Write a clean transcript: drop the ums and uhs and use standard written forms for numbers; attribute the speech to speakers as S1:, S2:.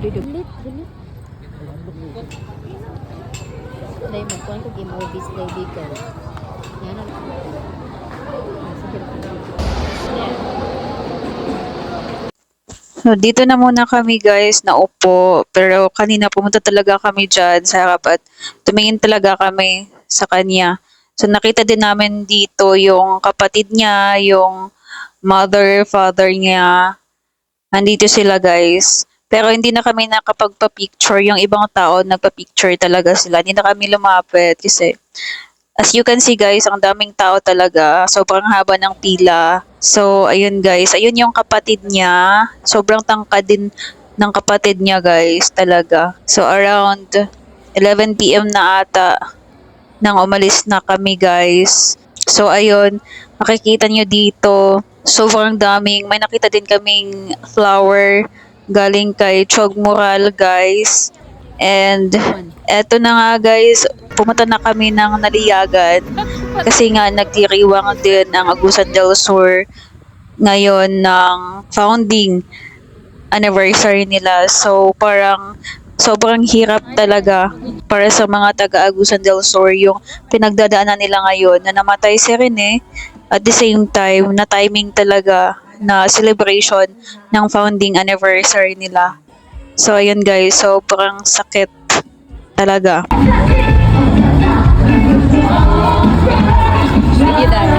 S1: Ulit, ulit. Dahil magkuhan ko game movies day bigay. Yan ang... Sige lang.
S2: So, dito na muna kami guys, naupo. Pero kanina pumunta talaga kami dyan sa harap at tumingin talaga kami sa kanya. So nakita din namin dito yung kapatid niya, yung mother, father niya. Nandito sila guys. Pero hindi na kami nakapagpa-picture. Yung ibang tao nagpa-picture talaga sila. Hindi na kami lumapit kasi as you can see guys, ang daming tao talaga. Sobrang haba ng pila. So, ayun guys. Ayun yung kapatid niya. Sobrang tangkad din ng kapatid niya guys talaga. So, around 11 p.m. na ata nang umalis na kami guys. So, ayun. Makikita nyo dito. Sobrang daming. May nakita din kaming flower galing kay Chog Moral guys. And eto na nga guys, pumunta na kami ng Naliyagan kasi nga nagdiriwang din ang Agusan del Sur ngayon ng founding anniversary nila. So parang sobrang hirap talaga para sa mga taga Agusan del Sur yung pinagdadaanan nila ngayon na namatay si Rene at the same time na timing talaga na celebration ng founding anniversary nila. So, ayun guys. Sobrang sakit talaga.
S1: Sige dahil.